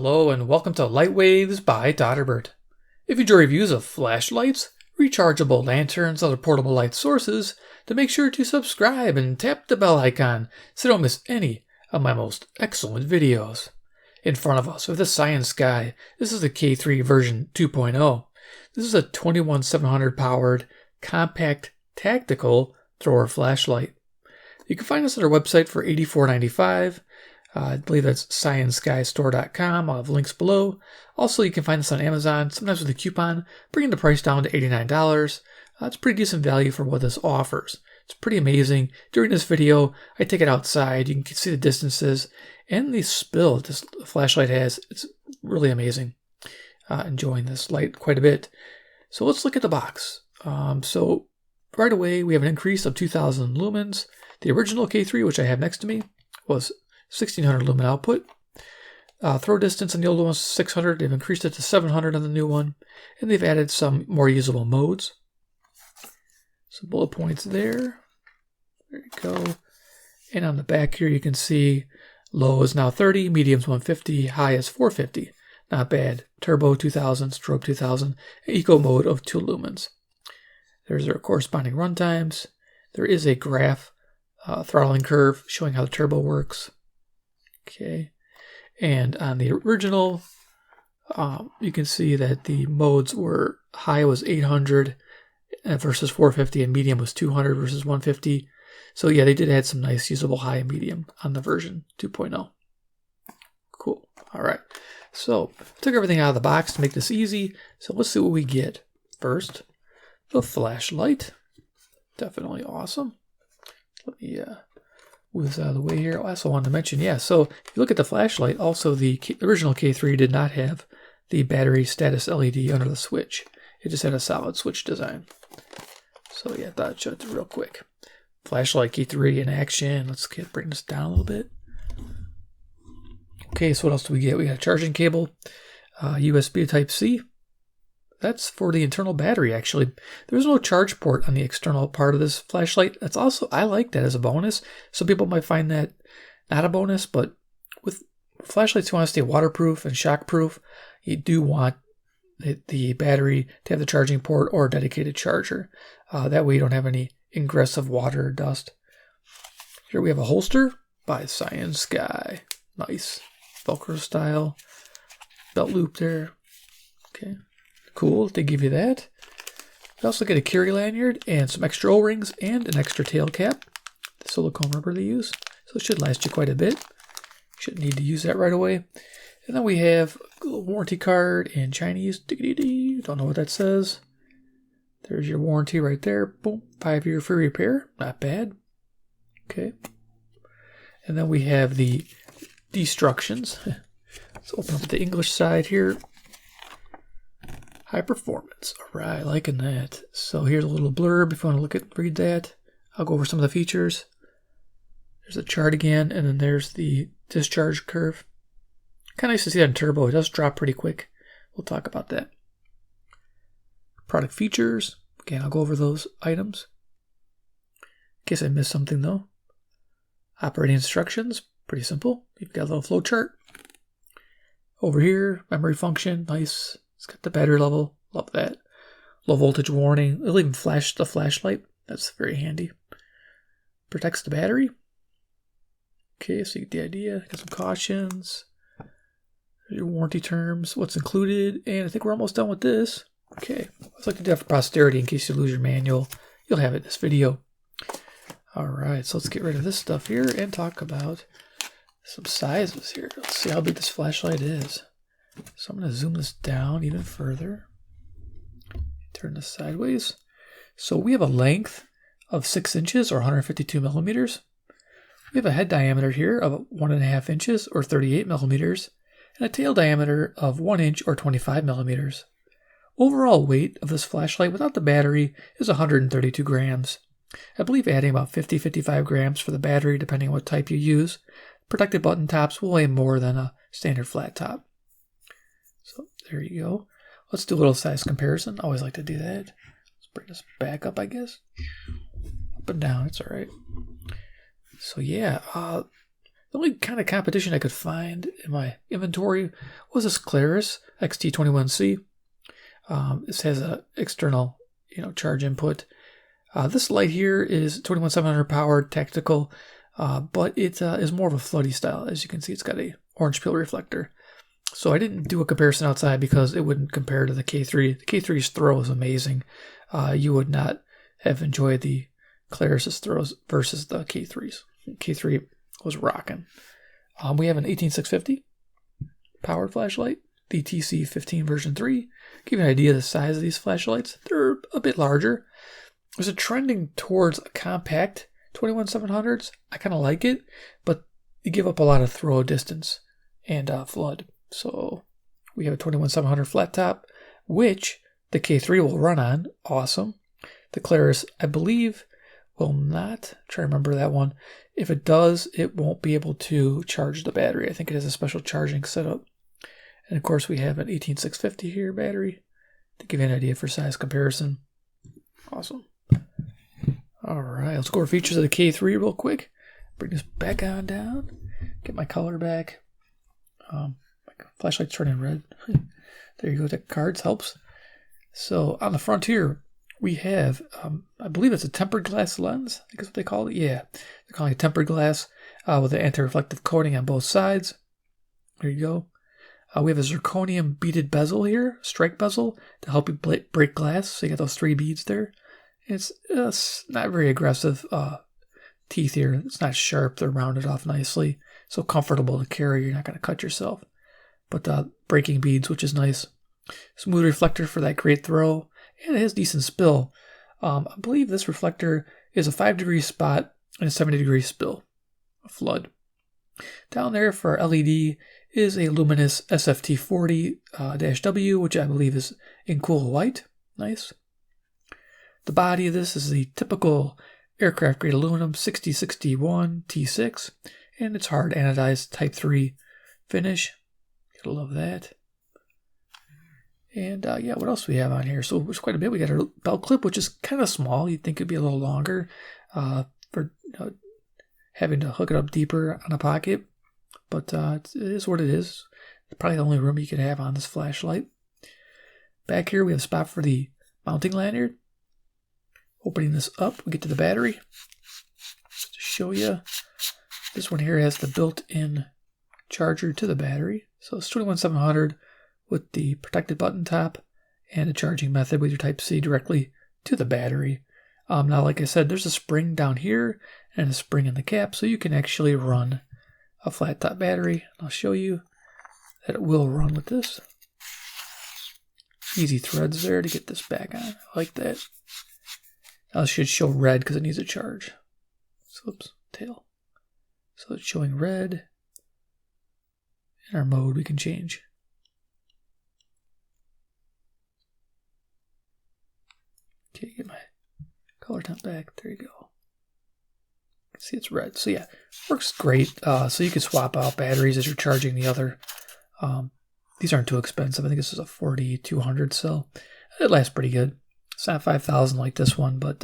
Hello and welcome to Lightwaves by Todderbert. If you enjoy reviews of flashlights, rechargeable lanterns, other portable light sources, then make sure to subscribe and tap the bell icon so you don't miss any of my most excellent videos. In front of us with the CyanSky, this is the K3 version 2.0. This is a 21700 powered, compact, tactical thrower flashlight. You can find us at our website for $84.95. I believe that's CyanSkyStore.com. I'll have links below. Also, you can find us on Amazon, sometimes with a coupon, bringing the price down to $89. It's pretty decent value for what this offers. It's pretty amazing. During this video, I take it outside. You can see the distances and the spill this flashlight has. It's really amazing. Enjoying this light quite a bit. So let's look at the box. So right away, we have an increase of 2,000 lumens. The original K3, which I have next to me, was 1,600 lumen output. Throw distance on the old one was 600. They've increased it to 700 on the new one. And they've added some more usable modes. Some bullet points there. There you go. And on the back here, you can see low is now 30, medium's 150, high is 450. Not bad. Turbo 2000, strobe 2000, eco mode of 2 lumens. There's their corresponding run times. There is a graph, throttling curve showing how the turbo works. Okay, and on the original, you can see that the modes were high was 800 versus 450, and medium was 200 versus 150. So yeah, they did add some nice usable high and medium on the version 2.0. Cool. All right. So I took everything out of the box to make this easy. So let's see what we get. First, the flashlight. Definitely awesome. Let me move this out of the way here. I also wanted to mention, so if you look at the flashlight, also the original K3 did not have the battery status LED under the switch. It just had a solid switch design. So yeah, I thought I'd show it real quick. Flashlight K3 in action. Let's bring this down a little bit. Okay, so what else do we get? We got a charging cable, USB to Type-C. That's for the internal battery, actually. There's no charge port on the external part of this flashlight. That's also, I like that as a bonus. Some people might find that not a bonus, but with flashlights you want to stay waterproof and shockproof, you do want the battery to have the charging port or a dedicated charger. That way you don't have any ingress of water or dust. Here we have a holster by CyanSky. Nice. Velcro style. Belt loop there. Okay. Cool, they give you that. You also get a carry lanyard and some extra O-rings and an extra tail cap. The silicone rubber they use. So it should last you quite a bit. Shouldn't need to use that right away. And then we have a little warranty card in Chinese. Don't know what that says. There's your warranty right there. Boom. 5-year free repair. Not bad. Okay. And then we have the destructions. Let's open up the English side here. High performance. All right, liking that. So here's a little blurb if you want to read that. I'll go over some of the features. There's a chart again, and then there's the discharge curve. Kind of nice to see that in turbo. It does drop pretty quick. We'll talk about that. Product features. Again, I'll go over those items. In case I missed something though. Operating instructions. Pretty simple. You've got a little flow chart. Over here, memory function. Nice. It's got the battery level. Love that. Low voltage warning. It'll even flash the flashlight. That's very handy. Protects the battery. Okay, so you get the idea. Got some cautions. Your warranty terms. What's included. And I think we're almost done with this. Okay. I'd like to do that for posterity in case you lose your manual. You'll have it in this video. Alright, so let's get rid of this stuff here and talk about some sizes here. Let's see how big this flashlight is. So I'm going to zoom this down even further. Turn this sideways. So we have a length of 6 inches or 152 millimeters. We have a head diameter here of 1.5 inches or 38 millimeters. And a tail diameter of 1 inch or 25 millimeters. Overall weight of this flashlight without the battery is 132 grams. I believe adding about 50-55 grams for the battery depending on what type you use. Protected button tops will weigh more than a standard flat top. So there you go. Let's do a little size comparison. I always like to do that. Let's bring this back up, I guess. Up and down, it's all right. So yeah, The only kind of competition I could find in my inventory was this Claris XT21C. This has an external, charge input. This light here is 21700 powered, tactical, but it is more of a floody style. As you can see, it's got a orange peel reflector. So I didn't do a comparison outside because it wouldn't compare to the K3. The K3's throw is amazing. You would not have enjoyed the Claris's throws versus the K3's. K3 was rocking. We have an 18650 powered flashlight, the TC15 version 3. Give you an idea of the size of these flashlights. They're a bit larger. There's a trending towards a compact 21700s. I kind of like it, but you give up a lot of throw distance and flood. So we have a 21700 flat top, which the K3 will run on. Awesome. The Claris, I believe, will not. Try to remember that one. If it does, it won't be able to charge the battery. I think it has a special charging setup. And of course, we have an 18650 here battery to give you an idea for size comparison. Awesome. All right, let's go over features of the K3 real quick. Bring this back on down. Get my color back. My flashlight's turning red. There you go. That cards helps. So on the front here, we have, I believe it's a tempered glass lens. I think that's what they call it. Yeah, they're calling it tempered glass with an anti-reflective coating on both sides. There you go. We have a zirconium beaded bezel here, strike bezel, to help you break glass. So you got those 3 beads there. It's not very aggressive teeth here. It's not sharp. They're rounded off nicely. So comfortable to carry. You're not going to cut yourself. But breaking beads, which is nice. Smooth reflector for that great throw. And it has decent spill. I believe this reflector is a 5-degree spot and a 70-degree spill. A flood. Down there for our LED is a luminous SFT40-W, which I believe is in cool white. Nice. The body of this is the typical aircraft grade aluminum 6061 T6, and it's hard anodized Type 3 finish. Gotta love that. And yeah, what else do we have on here? So there's quite a bit. We got our belt clip, which is kind of small. You'd think it'd be a little longer for having to hook it up deeper on a pocket, but it is what it is. It's probably the only room you could have on this flashlight. Back here, we have a spot for the mounting lanyard. Opening this up, we get to the battery. Just to show you, this one here has the built-in charger to the battery. So it's 21700 with the protected button top and a charging method with your Type-C directly to the battery. Now, like I said, there's a spring down here and a spring in the cap, so you can actually run a flat top battery. I'll show you that it will run with this. Easy threads there to get this back on. I like that. Now it should show red because it needs a charge. So, oops, tail. So it's showing red. In our mode, we can change. Okay, get my color temp back. There you go. You can see it's red. So yeah, works great. So you can swap out batteries as you're charging the other. These aren't too expensive. I think this is a 4200 cell. It lasts pretty good. It's not 5000 like this one, but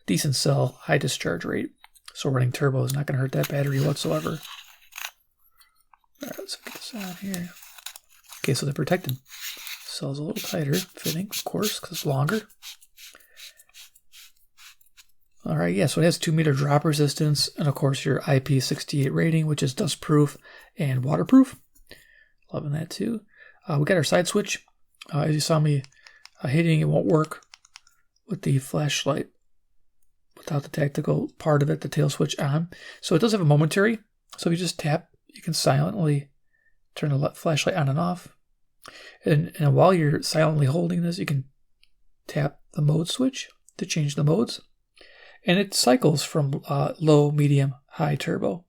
decent cell, high discharge rate. So running turbo is not going to hurt that battery whatsoever. All right, let's get this on here. Okay, so the protected cell is a little tighter fitting, of course, because it's longer. All right, yeah, so it has 2-meter drop resistance, and of course your IP68 rating, which is dust proof and waterproof. Loving that too. We got our side switch. As you saw me hitting, it won't work with the flashlight without the tactical part of it, the tail switch on. So it does have a momentary. So if you just tap, you can silently turn the flashlight on and off. And while you're silently holding this, you can tap the mode switch to change the modes. And it cycles from low, medium, high turbo.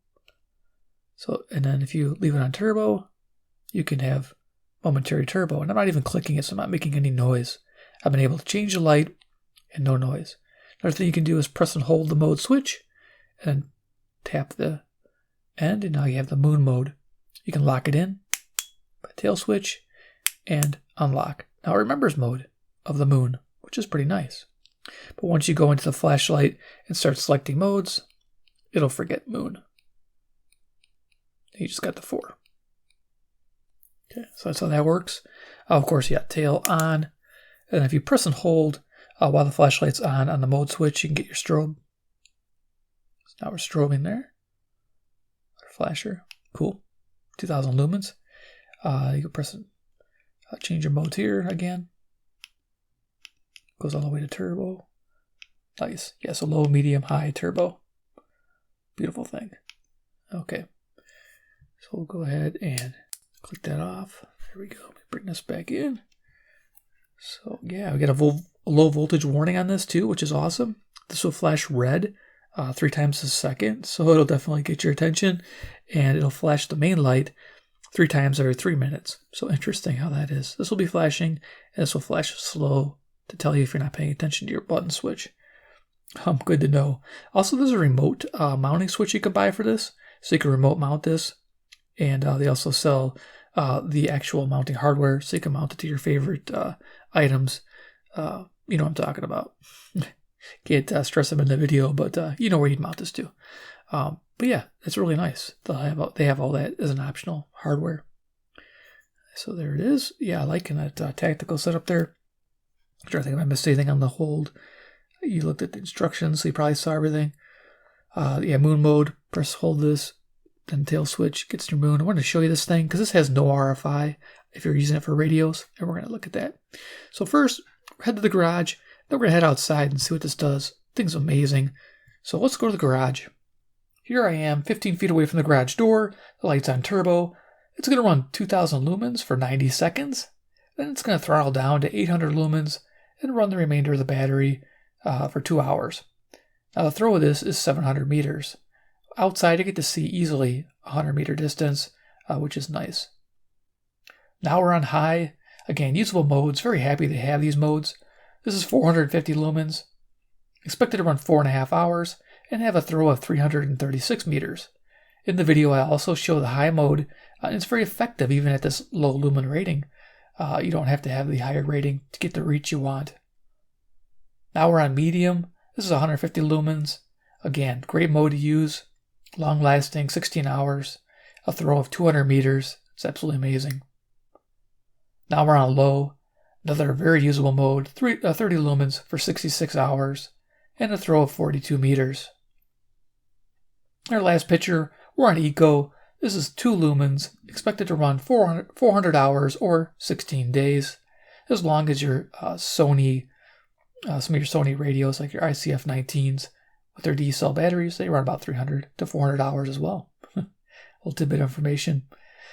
So, and then if you leave it on turbo, you can have momentary turbo. And I'm not even clicking it, so I'm not making any noise. I've been able to change the light and no noise. Another thing you can do is press and hold the mode switch and tap the end, and now you have the moon mode. You can lock it in by tail switch and unlock. Now it remembers mode of the moon, which is pretty nice. But once you go into the flashlight and start selecting modes, it'll forget moon. You just got the 4. Okay, so that's how that works. Of course, you got tail on. And if you press and hold while the flashlight's on the mode switch, you can get your strobe. So now we're strobing there. Flasher. Cool. 2000 lumens. You can press and change your modes here again. Goes all the way to turbo. Nice. Yeah, so low, medium, high, turbo. Beautiful thing. Okay. So we'll go ahead and click that off. There we go. Bring this back in. So yeah, we got a low voltage warning on this too, which is awesome. This will flash red 3 times a second, so it'll definitely get your attention, and it'll flash the main light 3 times every 3 minutes. So interesting how that is. This will be flashing, and this will flash slow to tell you if you're not paying attention to your button switch. Good to know. Also, there's a remote mounting switch you can buy for this, so you can remote mount this. And they also sell the actual mounting hardware, so you can mount it to your favorite items. You know what I'm talking about. Can't stress them in the video, but you know where you'd mount this to. But yeah, it's really nice. They have all that as an optional hardware. So there it is. Yeah, I like that tactical setup there. I'm trying to think if I missed anything on the hold. You looked at the instructions, so you probably saw everything. Yeah, moon mode. Press hold this. Then tail switch gets your moon. I wanted to show you this thing because this has no RFI if you're using it for radios, and we're going to look at that. So first, head to the garage. Then we're going to head outside and see what this does. Thing's amazing. So let's go to the garage. Here I am, 15 feet away from the garage door. The light's on turbo. It's going to run 2,000 lumens for 90 seconds. Then it's going to throttle down to 800 lumens and run the remainder of the battery for 2 hours. Now the throw of this is 700 meters. Outside, I get to see easily 100 meter distance, which is nice. Now we're on high. Again, usable modes. Very happy they have these modes. This is 450 lumens. Expected to run 4.5 hours and have a throw of 336 meters. In the video, I also show the high mode. And it's very effective even at this low lumen rating. You don't have to have the higher rating to get the reach you want. Now we're on medium. This is 150 lumens. Again, great mode to use. Long lasting, 16 hours. A throw of 200 meters. It's absolutely amazing. Now we're on low. Another very usable mode. 30 lumens for 66 hours. And a throw of 42 meters. Our last picture, we're on eco. This is 2 lumens. Expected to run 400 hours or 16 days. As long as your Sony, some of your Sony radios like your ICF-19s, with their D-cell batteries, they run about 300 to 400 hours as well. A little tidbit of information.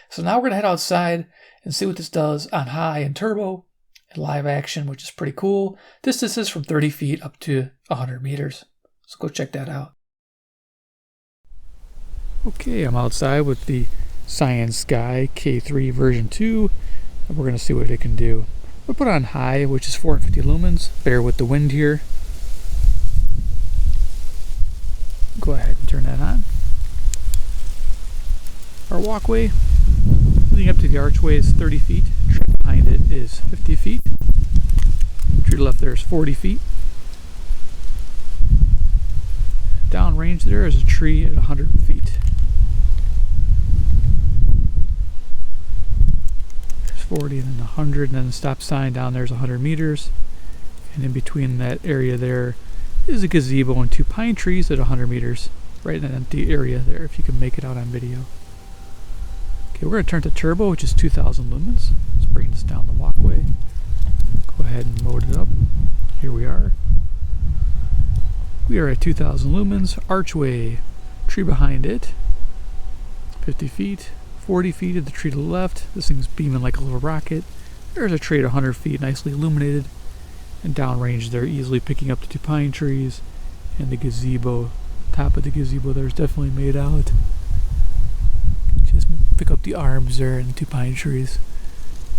So now we're going to head outside and see what this does on high and turbo and live action, which is pretty cool. Distances from 30 feet up to 100 meters. So go check that out. Okay, I'm outside with the CyanSky K3 version 2, and we're going to see what it can do. We'll put on high, which is 450 lumens. Bear with the wind here. Go ahead and turn that on. Our walkway leading up to the archway is 30 feet. The tree behind it is 50 feet. The tree to the left there is 40 feet. Downrange there is a tree at 100 feet. There's 40 and then 100, and then the stop sign down there is 100 meters. And in between that area there is a gazebo and 2 pine trees at 100 meters, right in an empty area there, if you can make it out on video. Okay, we're going to turn to turbo, which is 2,000 lumens. Let's bring this down the walkway. Go ahead and load it up. Here we are. We are at 2,000 lumens. Archway, tree behind it, 50 feet, 40 feet of the tree to the left. This thing's beaming like a little rocket. There's a tree at 100 feet, nicely illuminated. And downrange there, easily picking up the 2 pine trees and the gazebo. Top of the gazebo there is definitely made out. Just pick up the arms there and 2 pine trees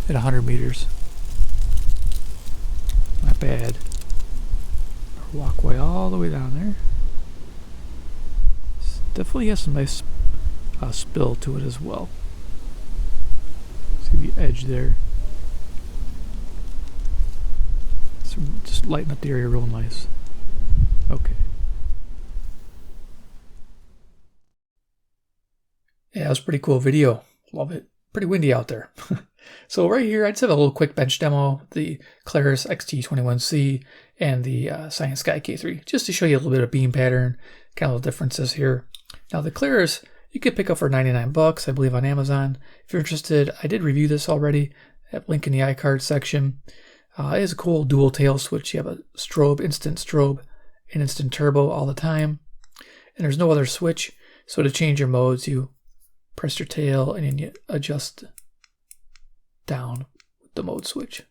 at 100 meters. Not bad. Our walkway all the way down there. Definitely has some nice spill to it as well. See the edge there. Just lighten up the area real nice. Okay. Yeah, that was a pretty cool video. Love it. Pretty windy out there. So right here, I just have a little quick bench demo, the Claris XT21C and the CyanSky K3, just to show you a little bit of beam pattern, kind of little differences here. Now the Claris, you could pick up for 99 bucks, I believe, on Amazon. If you're interested, I did review this already. I have a link in the iCard section. It is a cool dual tail switch. You have a strobe, instant strobe, and instant turbo all the time. And there's no other switch. So to change your modes, you press your tail and then you adjust down with the mode switch.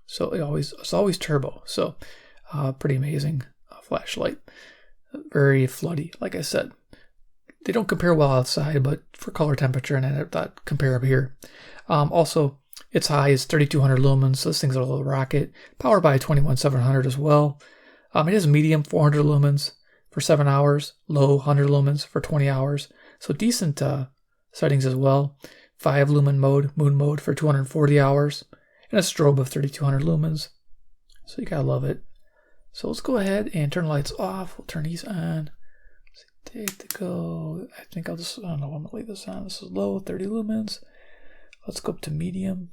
So it's always turbo. So pretty amazing flashlight. Very floody, like I said. They don't compare well outside, but for color temperature, and I thought compare up here. Also, its high is 3200 lumens, so this thing's a little rocket. Powered by a 21700 as well. It is medium 400 lumens for 7 hours, low 100 lumens for 20 hours. So decent settings as well. 5 lumen mode, moon mode for 240 hours, and a strobe of 3200 lumens. So you gotta love it. So let's go ahead and turn the lights off. We'll turn these on. Take the go. I think I don't know, I'm gonna leave this on. This is low, 30 lumens. Let's go up to medium.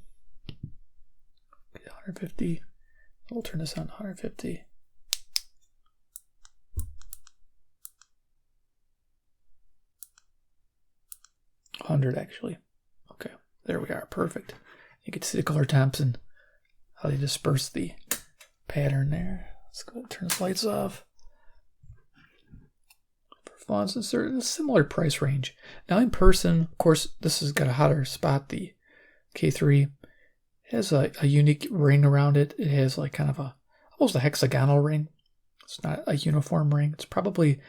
150. We'll turn this on 150. Actually. Okay, there we are. Perfect. You can see the color temps and how they disperse the pattern there. Let's go ahead and turn the lights off. For fonts, it's a similar price range. Now in person, of course, this has got a hotter spot. The K3 it has a unique ring around it. It has like kind of almost a hexagonal ring. It's not a uniform ring. It's probably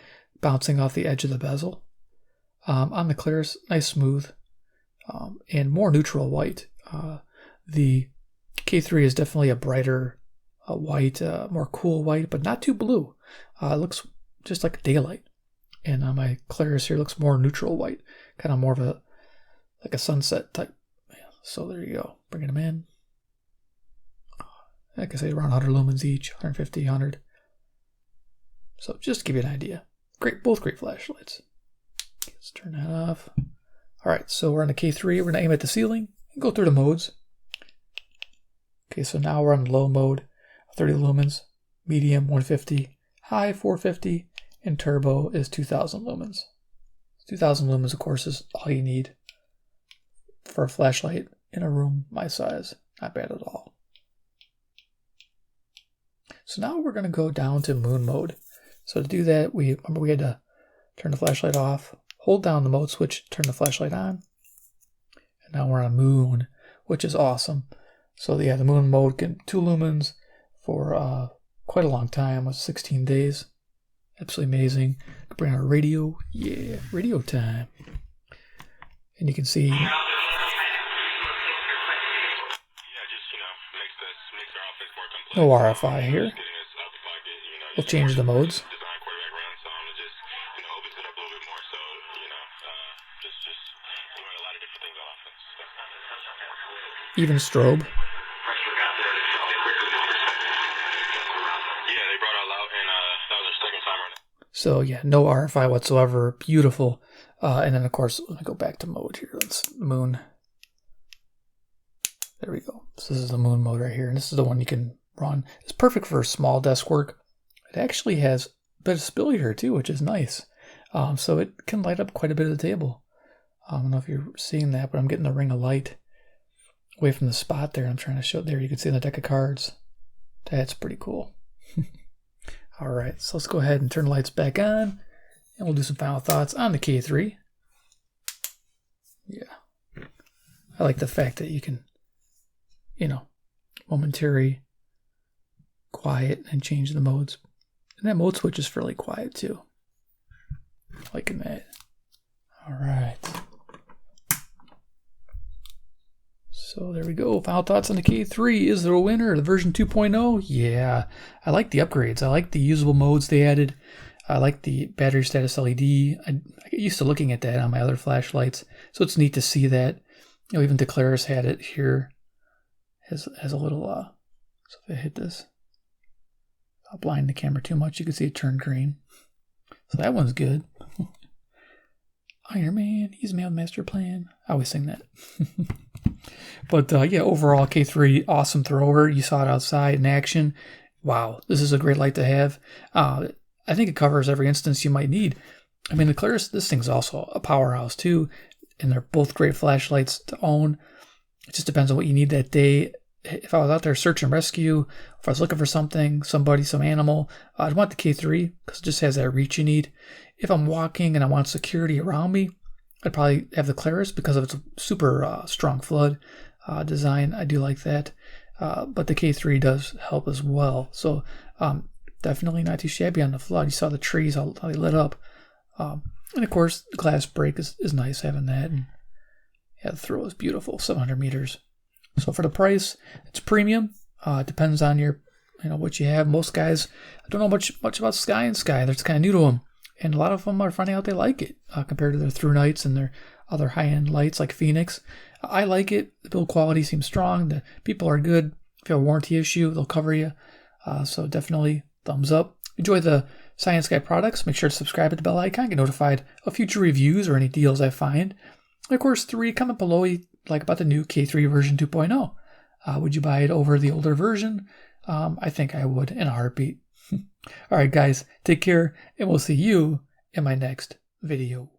bouncing off the edge of the bezel. On the Claris, nice smooth, and more neutral white. The K3 is definitely a brighter white, more cool white, but not too blue. It looks just like daylight. And my Claris here looks more neutral white, kind of more of like a sunset type. So there you go, bringing them in. Like I say, around 100 lumens each, 150, 100. So just to give you an idea. Both great flashlights. Let's turn that off. All right, so we're on the K3. We're going to aim at the ceiling and go through the modes. Okay, so now we're on low mode, 30 lumens, medium 150, high 450, and turbo is 2000 lumens. 2000 lumens, of course, is all you need for a flashlight in a room my size. Not bad at all. So now we're going to go down to moon mode. So to do that, remember we had to turn the flashlight off, hold down the mode switch, turn the flashlight on, and now we're on moon, which is awesome. So yeah, the moon mode can 2 lumens for quite a long time, with 16 days. Absolutely amazing. Bring our radio, yeah, radio time. And you can see no RFI here. We'll change the modes. Even strobe. So yeah, no RFI whatsoever. Beautiful. And then of course, let me go back to mode here. Let's moon. There we go. So this is the moon mode right here. And this is the one you can run. It's perfect for small desk work. It actually has a bit of spill here too, which is nice. So it can light up quite a bit of the table. I don't know if you're seeing that, but I'm getting the ring of light away from the spot there. I'm trying to show it there. You can see the deck of cards. That's pretty cool. All right, so let's go ahead and turn the lights back on, and we'll do some final thoughts on the K3. Yeah, I like the fact that you can, momentary, quiet, and change the modes. And that mode switch is fairly quiet too. Liking that. All right. So there we go. Final thoughts on the K3. Is there a winner? The version 2.0? Yeah. I like the upgrades. I like the usable modes they added. I like the battery status LED. I get used to looking at that on my other flashlights. So it's neat to see that. Even the Claris had it here. Has a little, so if I hit this, I'll blind the camera too much. You can see it turn green. So that one's good. Iron Man, he's my master plan. I always sing that. But yeah, overall, K3, awesome thrower. You saw it outside in action. Wow, this is a great light to have. I think it covers every instance you might need. I mean, the Claris, this thing's also a powerhouse too, and they're both great flashlights to own. It just depends on what you need that day. If I was out there search and rescue, if I was looking for something, somebody, some animal, I'd want the K3 because it just has that reach you need. If I'm walking and I want security around me, I'd probably have the Claris because of its super strong flood design. I do like that. But the K3 does help as well. So definitely not too shabby on the flood. You saw the trees, how they lit up. And of course, the glass break is nice having that. And yeah, the throw is beautiful, 700 meters. So for the price, it's premium. It depends on your, what you have. Most guys don't know much about CyanSky. That's kind of new to them. And a lot of them are finding out they like it compared to their through nights and their other high-end lights like Phoenix. I like it. The build quality seems strong. The people are good. If you have a warranty issue, they'll cover you. So definitely thumbs up. Enjoy the CyanSky products. Make sure to subscribe at the bell icon. Get notified of future reviews or any deals I find. And of course, 3, comment below what you like about the new K3 version 2.0. Would you buy it over the older version? I think I would in a heartbeat. All right, guys, take care, and we'll see you in my next video.